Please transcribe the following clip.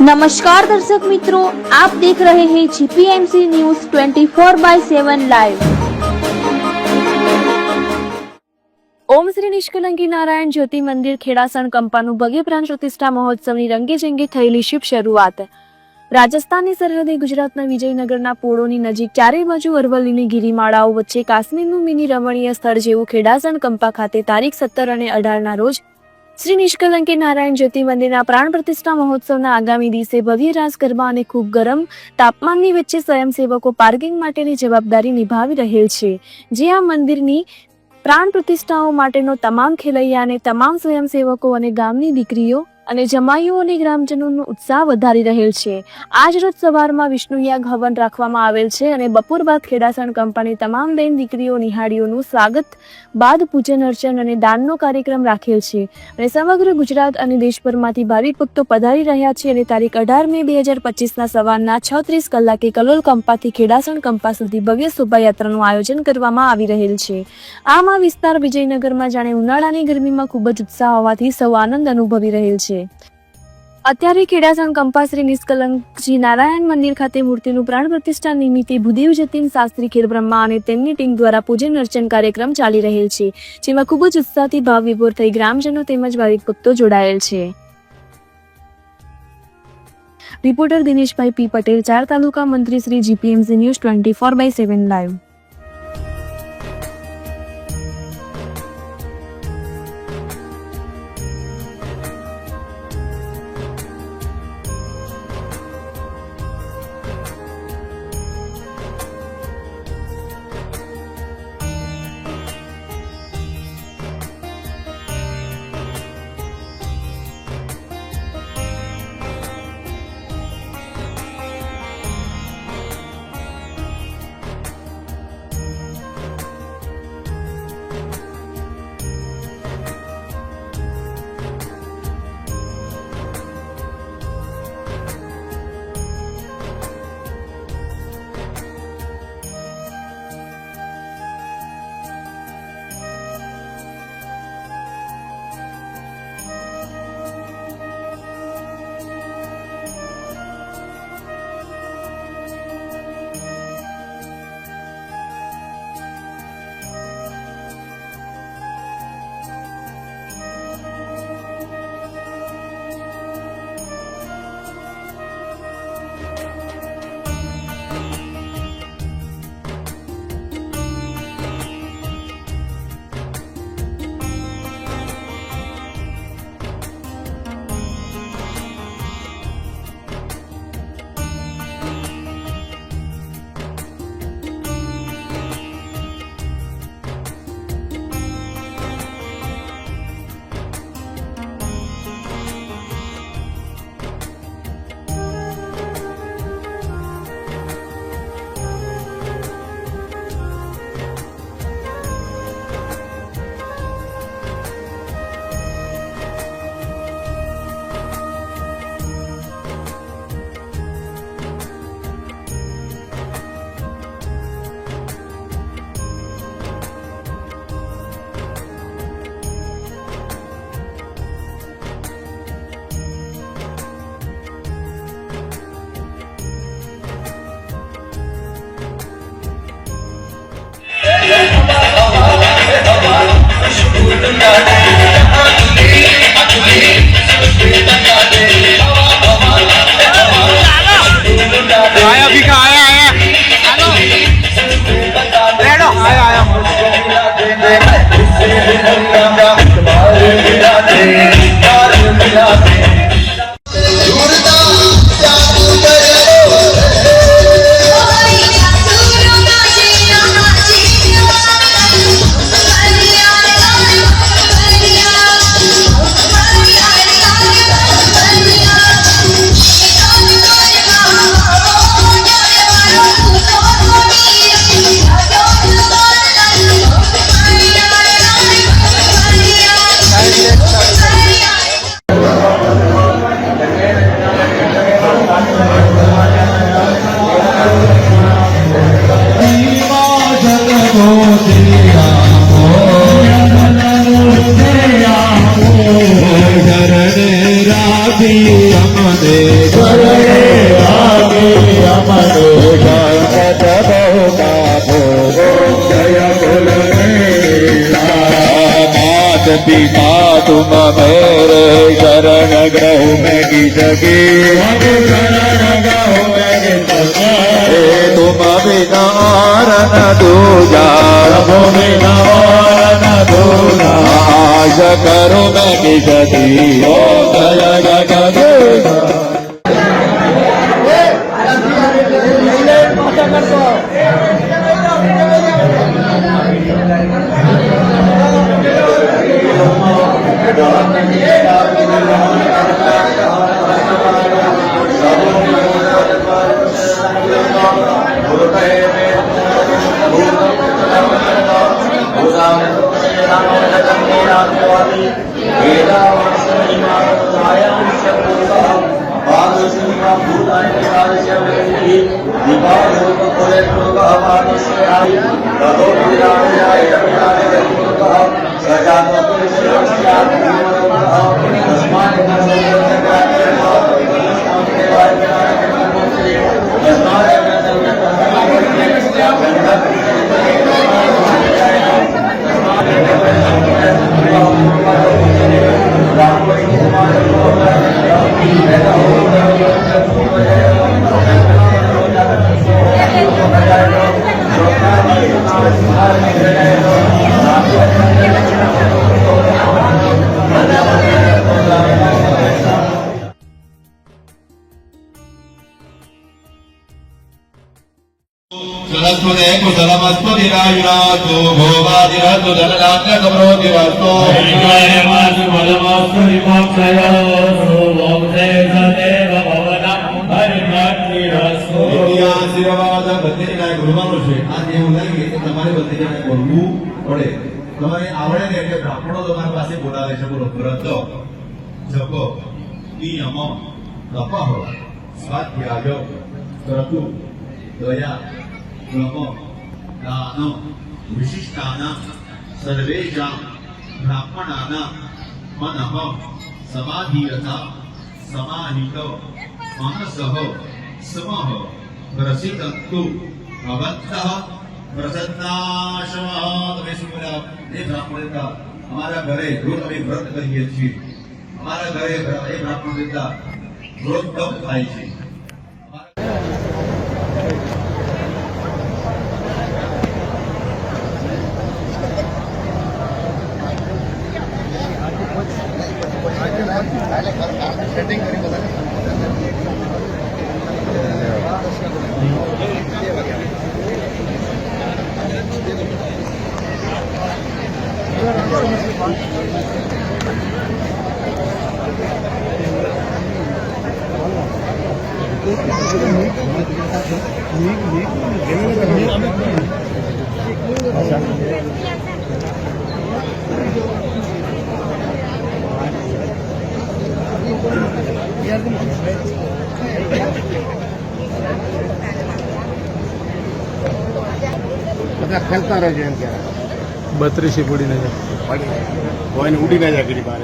नमस्कार दर्शक मित्रों, आप देख रहे हैं जीपीएमसी न्यूज 24/7 लाइव। ओम श्री निष्कलंकी नारायण ज्योति मंदिर खेड़ासण कंपाનું ભવ્ય પ્રાણ પ્રતિષ્ઠા મહોત્સવની રંગેચંગે થયેલી શુભ શરૂઆત। રાજસ્થાનની સરહદે ગુજરાતના વિજયનગરના પોળોની નજીક ચારે બાજુ અરવલ્લીની ગિરિમાળાઓ વચ્ચે કાશ્મીરનું મિની રમણીય સ્થળ જેવું ખેડાસણ કંપા ખાતે તારીખ 17 અને 18 ના રોજ શ્રી નિષ્કલંકી નારાયણ જ્યોતિ મંદિરના પ્રાણ પ્રતિષ્ઠા મહોત્સવના આગામી દિવસે ભવ્ય રાસ ગરબા અને ખૂબ ગરમ તાપમાનની વચ્ચે સ્વયંસેવકો પાર્કિંગ માટેની જવાબદારી નિભાવી રહેલ છે, જે આ મંદિરની પ્રાણ પ્રતિષ્ઠાઓ માટેનો તમામ ખેલૈયા અને તમામ સ્વયંસેવકો અને ગામની દીકરીઓ અને જમાઈઓ અને ગ્રામજનોનો ઉત્સાહ વધારી રહેલ છે। આજ રોજ સવારમાં વિષ્ણુયાગ હવન રાખવામાં આવેલ છે અને બપોર બાદ ખેડાસણ કંપાની તમામ બેન દીકરીઓ નિહાળીઓનું સ્વાગત બાદ પૂજન અર્ચન અને દાનનો કાર્યક્રમ રાખેલ છે અને સમગ્ર ગુજરાત અને દેશભરમાંથી ભાવિક ભક્તો પધારી રહ્યા છે અને તારીખ 18 મે 2025 ના સવારના 6:30 કલાકે કલોલ કંપાથી ખેડાસણ કંપા સુધી ભવ્ય શોભાયાત્રાનું આયોજન કરવામાં આવી રહેલ છે। આમ આ વિસ્તાર વિજયનગરમાં જાણે ઉનાળાની ગરમીમાં ખૂબ જ ઉત્સાહ હોવાથી સૌ આનંદ અનુભવી રહેલ છે। અત્યારે ખેડાસણ કંપા શ્રી નિષ્કલંકજી નારાયણ મંદિર ખાતે મૂર્તિનું પ્રાણ પ્રતિષ્ઠા નિમિત્તે ભૂદેવ જતીન શાસ્ત્રી ખેડબ્રહ્મા અને તેમની ટીમ દ્વારા પૂજન અર્ચન કાર્યક્રમ ચાલી રહેલ છે, જેમાં ખૂબ જ ઉત્સાહથી ભાવ વિભોર થઈ ગ્રામજનો તેમજ ભાવિક ભક્તો જોડાયેલ છે। રિપોર્ટર દિનેશભાઈ પી પટેલ, 4 તાલુકા મંત્રી શ્રી, જીપીએમસી ન્યૂઝ 24/7 લાઈવ। शरण राधे अमदे पिता तुम मेरे शरण ग्रह में की सके तुम बिना न दूजा आश करो मैं की सती ओ जय जगदीश सरस्वते कुशलमस्तु दिरायुरास्तु भोगादिरस्तु धनधान्यकमरोतिरस्तु આશીર્વાદ બધી કાંઈ બોલવાનું છે આ એવું લાગે કે તમારે બધી કાંઈ બોલવું પડે તમારે આવડે ને એટલે બ્રાહ્મણો તમારી પાસે બોલાવે છે બોલો વ્રત જપ નિયમ તપઃ સ્વાધ્યાય ક્રતુ દયા બ્રહ્મ દાન વિશિષ્ટાનાં સર્વેષાં બ્રાહ્મણાનાં મનઃ સમાધિયતા સમાહિત માનસઃ સમઃ પ્રસિદ્ધંતુ ભવन्तઃ પ્રસન્નાશમઃ તમે શું બોલ્યા એ બ્રાહ્મણ દેવતા અમારા ઘરે રોજ અમે વ્રત કરીએ છીએ અમારા ઘરે એ બ્રાહ્મણ દેવતા રોજ તપ થાય છે સેટિંગ કરી બધા બધા ખેલતા રહેજો એમ ક્યારે 32 ઉડીને જાય કોઈને ઉડીને જાય ઘડી બાર